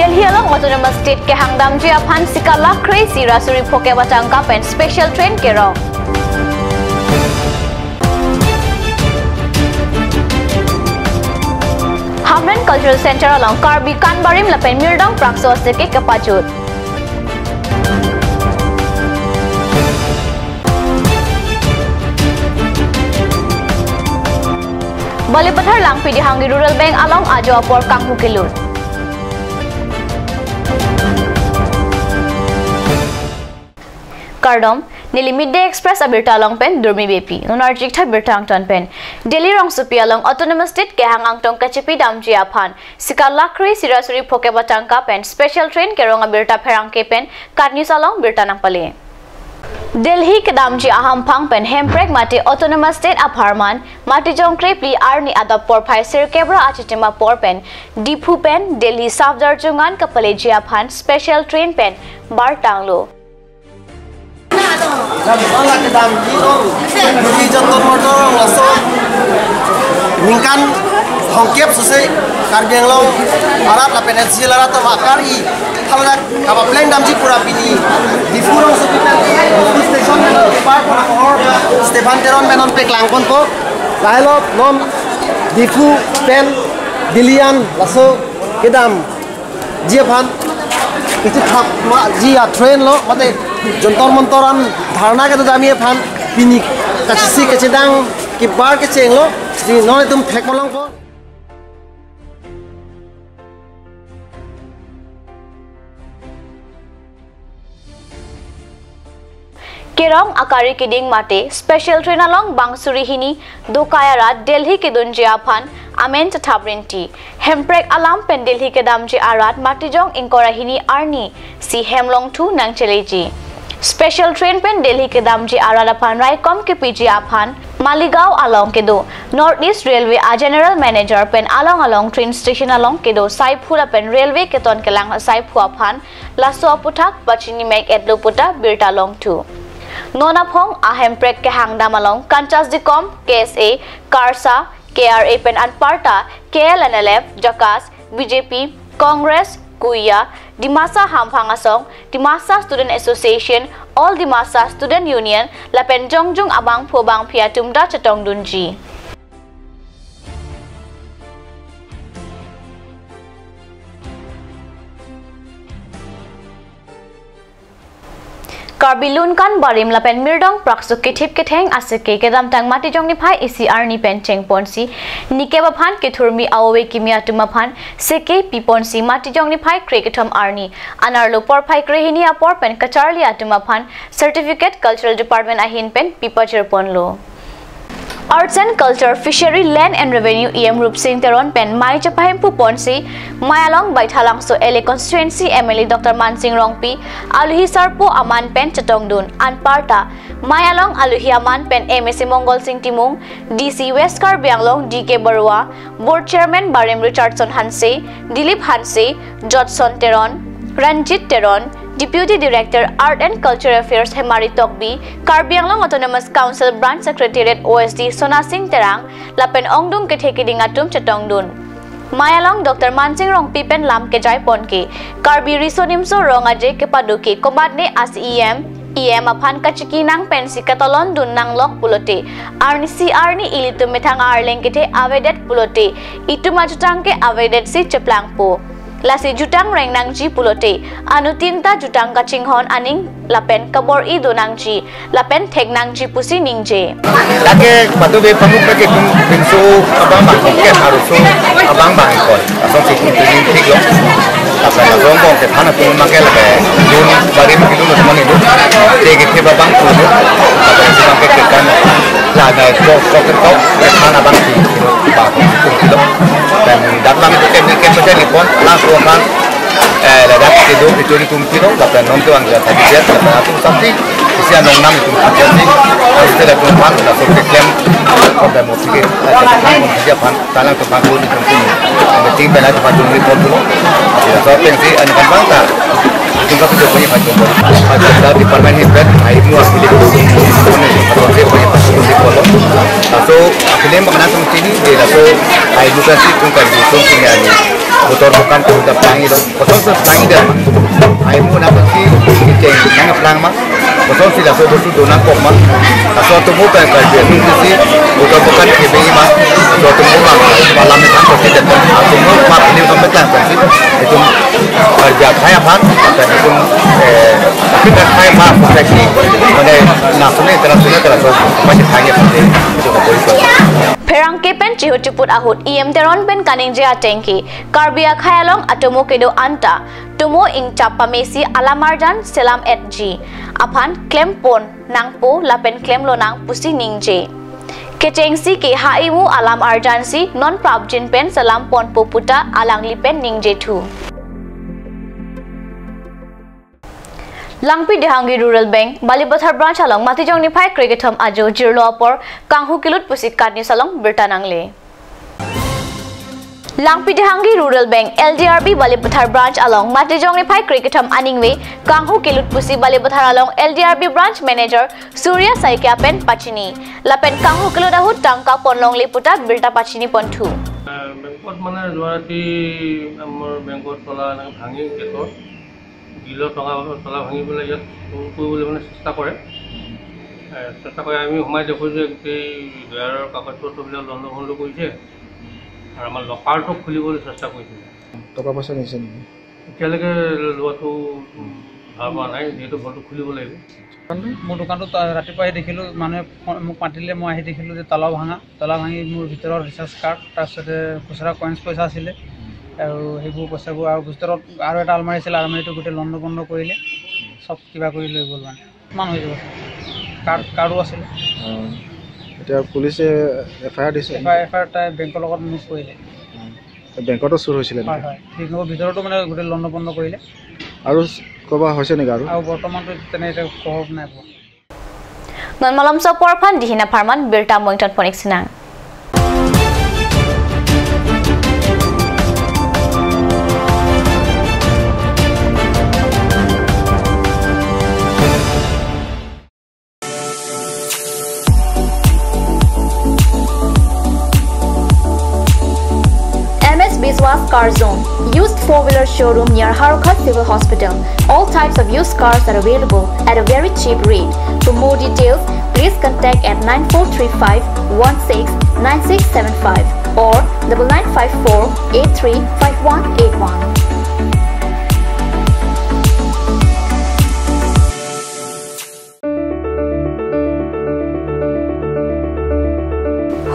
Delhi along autonomous state ke hangdam ji aphan sikala crazy rasuri phoke batang kapen special train ke ro. Hamren Cultural Center along Karbi Kanbarim lapen mirdang prakso seke kapajut. Balipathar lang pidi hangi rural bank along ajo apor kanghu kilur. Kardom Nili Midday Express abirta along pen durmi bepi nunarjik tha birtang ton pen Delhi rong supi along autonomous state ke hang angtong kachipi damji aphan sikalakri sirasuri phoke batang ka pen special train ke rong abirta pherang ke pen karnis along birta nang pale Delhi ke damji aham phang pen hemprek mate autonomous state apharman mati jong krepli arni adap por phai sir kebra achitima por pen dipu pen Delhi South Darjungan ka pale ji aphan special train pen bar tanglo Allah ke dalam di jantor motor laso mingkan hongkep susai karbiang lo arat la penensi la rata makari halak kaba pleng damji pura pini di furong hospital di station park or Stefan Teron menon pek langkon ko lailo non di fu pen dilian laso kedam jiapan itu khap ma jia train lo mate jontor montoran dharna ke to jamiye phan pini kachisi ke chedang ki bar ke cheng lo ji noi tum thek molong po Kerong akari kiding mate special train along Bangsuri hini dokayara Delhi ke donje aphan amen tathabrinti hemprek alam pen Delhi ke damji arat matijong inkora hini arni si hemlong thu nang cheleji special train pen Delhi ke damji arat aphan raikom ke pg aphan Maligaon along ke do North East Railway a general manager pen along train station along ke do Saipura pen railway ke ton kelang Saipua aphan laso aputhak pachini mek etlo puta birta long thu Nonapong ahemprek ke hangdam along Kanchas Dikom KSA Karsa KRA pen Anparta KLNLF Jakas BJP Congress Kuya Dimasa Hamphangasong Dimasa Student Association All Dimasa Student Union lapen jongjung abang phobang phia tumda chatong dunji Karbilun kan barim lapen mirdong praksuk kitip kitheng asike kedam tang mati jong ni phai ECR ni pen cheng ponsi nike baphan kithurmi awe kimia tumaphan seke piponsi mati jong ni phai kriketom arni anarlo por phai krehini apor pen kacharli atumaphan certificate cultural department ahin pen pipachir ponlo Arts and Culture, Fishery, Land and Revenue EM Rup Singh Teron pen Mai Chapahim Puponsi, Mayalong Baithalang so LA Constituency MLA Dr. Mansing Rongpi, Aluhi Sarpo Aman pen Chatong Dun, Anparta, Mayalong Aluhi Aman pen MSC Mongol Singh Timung, DC West Karbianglong DK Barua, Board Chairman Barim Richardson Hanse, Dilip Hanse, Jodson Teron, Ranjit Teron, Deputy Director Art and Culture Affairs Hemari Tokbi, Karbianglong Autonomous Council Branch Secretariat OSD Sona Singh Terang, Lapen Ongdung Kethekiding Atum Chatong Dun. Mayalong Dr. Mansing Rongpi pen lam ke jai ponke, Karbi Risonimso Rongaje ke paduki komadne as EM aphan kachiki nang pensi katolon dun nang lok pulote, Arni ilitu methang arleng kete avedet pulote, itu majutang ke avedet si ceplang po. Lasi jutang reng nangji pulote anu tinta jutang kachinghon aning lapen kabor I donangji lapen thek nangji pusi ningje lage padu be pamuk ke pinsu abang bang ke harusu abang bang ko aso sikun tin thik lo apa abang bang ke thana pun make lage dun bari me kidu no mani do te ke babang ko do apa sikam ke kan la na ko thana bang ki ba ko dan dalam ke macam pon langsung kan ladap ke do pituri kumpiro lapan non tuan ja tadi dia lapan aku sampai isi anong nam itu jadi setelah kumpan langsung ke klaim pada musik lapan dia pan talang ke pan ini kumpul penting bela ke pan ini kumpul ya so pensi anu kan bangsa tunggu tu punya macam ada di departemen hidrat air muas pilih atau saya punya pasukan di kolom So film mana semua ini dia so edukasi tentang itu punya ni motor bukan kita pelangi dong motor tu pelangi dah aimu nak pergi kita yang pelang mah motor si dah so betul dona kok mah so tu bukan kerja itu si motor bukan KBI mah so tu bukan malam ni kan kita dah tu mah film sampai pelang pasti itu kerja saya pan dan itu kita saya mah seperti mana nasional terus macam tanya pasti itu Perang kepen cihutuput ahut teron pen kaning jea tengki karbia khayalong atomo kedo anta tumo ing chapa mesi alamarjan selam etg aphan klempon nangpo lapen klem lonang pusi ningje kechengsi ke haimu alam arjansi non prabjin pen salam pon poputa alang lipen ningje thu Langpi Dehangi Rural Bank, Balipathar branch along Matijong Nipai Kriketam Ajo Jirlo Apor, Kanghu Kilut Pusikat ni salong Bertanangle. Langpi Dehangi Rural Bank, LDRB Balipathar branch along Matijong Nipai Kriketam Aningwe, Kanghu Kilut Pusi Balipathar along LDRB branch manager Surya Saikyapen Pachini. Lapen Kanghu Kilut ahut tangka ponlong liputa Birta Pachini pontu. Bangkot mana juarati amor bangkot tola nang bhangi ketor. Gilo tola bhangi bole yat bole mane চেষ্টা কৰে আমি সময় দেখো যে এই দয়াৰৰ কাগজপত্ৰ বিলাক লণ্ডভণ্ড কৰিছে আৰু আমাৰ লকাৰটো খুলিবলৈ চেষ্টা কৰিছে টকা পইচা নিছে নেকি এতিয়ালৈকে লোৱাটো ভাবা নাই যেহেতু ঘৰটো খুলিব লাগিব মোৰ দোকানটো ৰাতিপুৱাই দেখিলোঁ মানে মোক মাতিলে মই আহি দেখিলোঁ যে তলা ভাঙি মোৰ ভিতৰত ৰিচাৰ্জ কাৰ্ড তাৰপিছতে খুচৰা কইন্স পইচা আছিলে আৰু সেইবোৰ পইচাবোৰ আৰু ভিতৰত আৰু এটা আলমাৰি আছিল আলমাৰিটো গোটেই লণ্ডভণ্ড কৰিলে সব কিবা কৰি লৈ গ'ল মানে মান হৈ যাব কাৰ্ডো আছিলে এতিয়া পুলিচে এফআইআৰ দিছে এফআইআৰ তাই বেংকৰ লগত মোক কৰিলে বেংকতো চুৰ হৈছিলে হয় বেংকৰ ভিতৰতো মানে গোটেই লণ্ডভণ্ড কৰিলে আৰু কবা হৈছে নেকি আৰু বৰ্তমানটো তেনে এটা খবৰ নাই পোৱা নলমলম সপৰফান দিহিনা ফাৰ্মান বিৰটা মইটন ফনিক্সিনা Biswas Car Zone, used four-wheeler showroom near Harkhat Civil Hospital. All types of used cars are available at a very cheap rate. For more details, please contact at 9435169675 or 9954835181.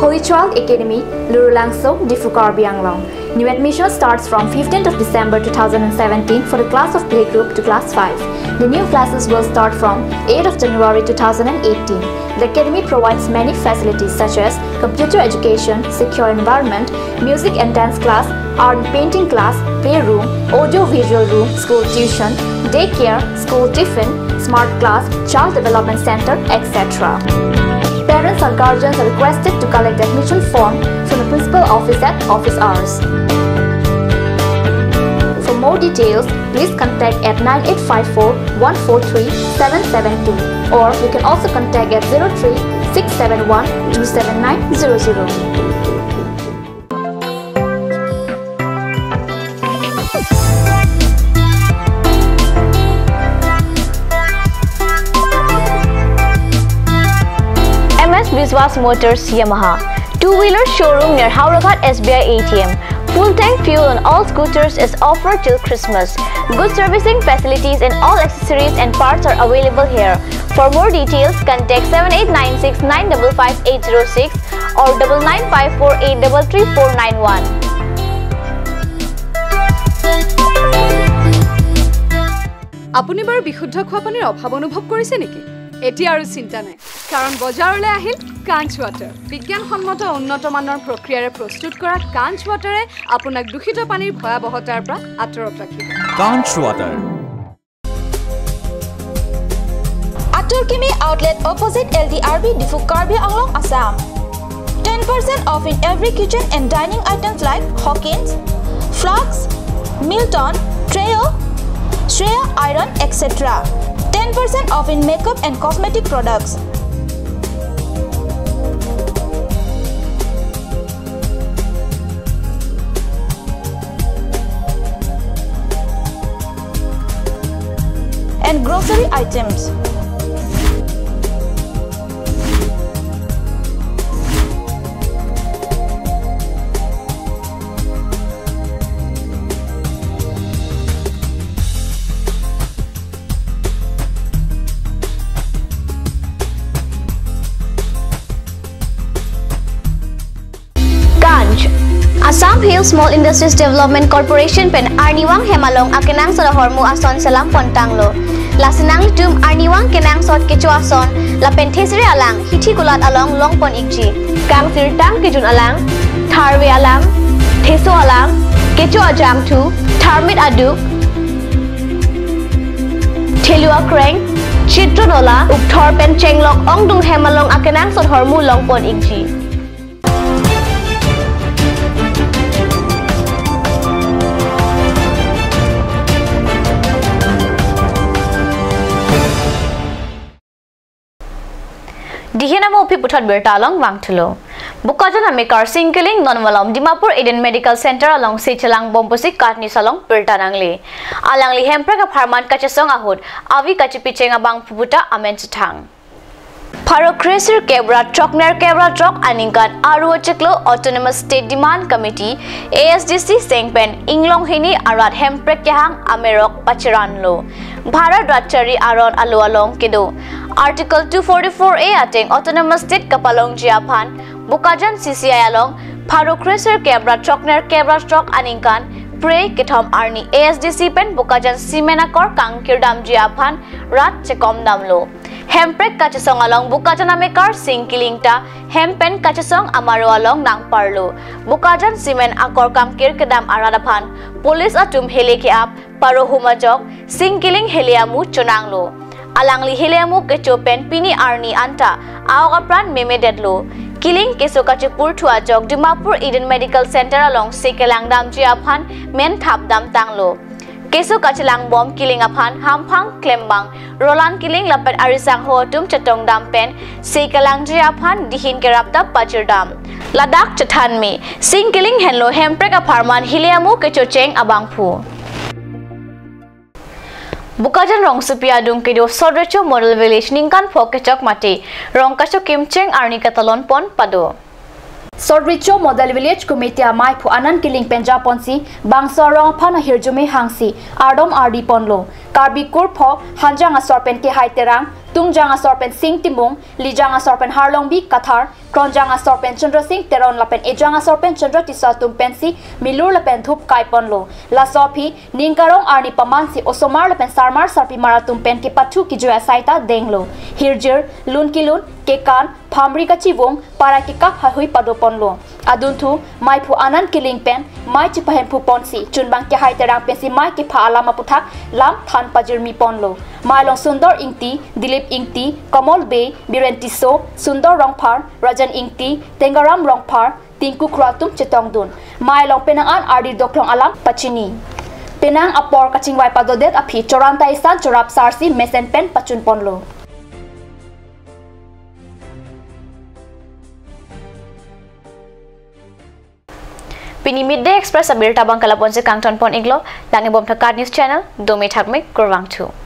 Holy Child Academy, Lurulangso, Difukarbianglong. New admission starts from 15th of December 2017 for the class of playgroup to class 5. The new classes will start from 8th of January 2018. The academy provides many facilities such as computer education, secure environment, music and dance class, art and painting class, playroom, audio-visual room, school tuition, daycare, school tiffin, smart class, child development center, etc. Parents or guardians are requested to collect the admission form from the principal office at office hours. For more details, please contact at 9854-143-772 or you can also contact at 03-671-27900. Biswas Motors Yamaha, two-wheeler showroom near Hauraghat SBI ATM. Full tank fuel on all scooters is offered till Christmas. Good servicing facilities and all accessories and parts are available here. For more details, contact 7896955806 or 9954833491. আপুনি বাৰু বিশুদ্ধ খোৱা পানীৰ অভাৱ অনুভৱ কৰিছে নেকি এতিয়া আৰু চিন্তা নাই কাৰণ বজাৰলৈ আহিল কাঞ্চ ওয়াটাৰ বিজ্ঞানসন্মত উন্নত মানৰ প্ৰক্ৰিয়াৰে প্ৰস্তুত কৰা কাঞ্চ ওয়াটাৰে আপোনাক দূষিত পানীৰ ভয়াবহতাৰ পৰা আঁতৰত ৰাখিব কাঞ্চ water Aturkimi outlet opposite LDRB Difukarbi Anglong Assam 10% off in every kitchen and dining items like Hawkins, Flax, Milton, Treo, Shreya Iron, etc. 10% off in makeup and cosmetic products. and grocery items. Assam Hill Small Industries Development Corporation pen Arniwang Hemalong akenang sa hormu ason salam pontanglo. Lasinang litum Arniwang kenang sot kecu ason la pentesiri alang hithi gulat along longpon ikji. Kang sirtang kijun alang, tharwe alang, theso alang, kecu ajang tu, tharmit aduk, thelua kreng, chitronola, ukthor pen chenglok ongdung Hemalong akenang sot hormu longpon ikji. Dihina mo upi putat berta along wangtulo. Bukajan amekar singkiling non-walam Dimapur Eden Medical Center along Sechalang Bomposik Katni salong berta nangli. Alangli hempre ka farman kachasong ahud avi kachipicheng abang puputa amen chitang. Paro Kresir Kebra Chokner Kebra Chok Aningkan Aru Cheklo Autonomous State Demand Committee ASDC Sengpen Inglong Hini Arat Hemprek Yahang Amerok Pachiranlo Bharat Ratchari Aron Alu Along Kedo Article 244A Ateng Autonomous State Kapalong Jiapan Bukajan CCI Along Paro Kresir Kebra Chokner Kebra Chok Aningkan Pre Ketom Arni ASDC Pen Bukajan Simenakor Kang Kirdam Jiapan Rat Chekom Damlo Hemprek kachasong along Bukajan amekar singkilingta hempen kachasong amaro along nang parlo Bukajan simen akor kamkir kedam aradapan Polis atum heleke ap paro humajok singkiling heliamu chonanglo Alangli heliamu kechopen pini arni anta awakapran meme dedlo Kiling keso kachipur thuajok Dimapur Eden Medical Center along Sekelang dam jiaphan men thap dam tanglo Keso kachilang bom kiling aphan hamphang klembang Roland kiling lapat arisang hotum chatong dampen Sekelang jiaphan dihin kerapta pachir dam Ladak chathanmi sing kiling henlo hemprek aparman hiliamu kechocheng abangphu Bukajan rong supia dung kedo Sodrecho Model Village ningkan phokechok mati rongkacho kimcheng arni katalon pon pado Sodricho Model Village Committee Mai Phu Anan Kiling Penja Ponsi Bangsa Rong Phana Hirjume Hangsi Ardom Ardi Ponlo Karbi Kurpho Hanjang Asorpen Ke Haiterang Tungjang Asorpen Sing Timung Lijang Asorpen Harlongbi Kathar Kronjang Asorpen Chandra Singh Teron Lapen Ejang Asorpen Chandra Tisa Tumpensi Milur Lapen Thup Kai Ponlo La Sopi Ningkarong Arni Pamansi Osomar Lapen Sarmar Sarpi Mara Tumpen Ke Patu Ki Joya Saita Denglo Hirjir Lunkilun Kekan Phamri Kachivong Para Kika Hahui Padoponlo Aduntu Mai Phu Anan Kiling Pen Mai Chipahen Phu Ponsi Chunbang Ke Haiterang Pensi Mai Ke Pha Alama Puthak Lam Than Pajirmi Ponlo Mai Long Sundor Ingti Dilip Ingti Kamal Bay Birenti So Sundor Rongphar Rajan Ingti Tengaram Rongphar Tinku Kratum Chetongdun Mai Long Penangan Ardi Doklong Alam Pachini Penang Apor Kachingwai Padodet Api Choranta Isan Chorap Sarsi Mesen Pen Pachun Ponlo Pini Midday Express abir tabang kalapon se Kangton Pon Iglo, Langi Bom News Channel, Domi Thakmik, Kurwang 2.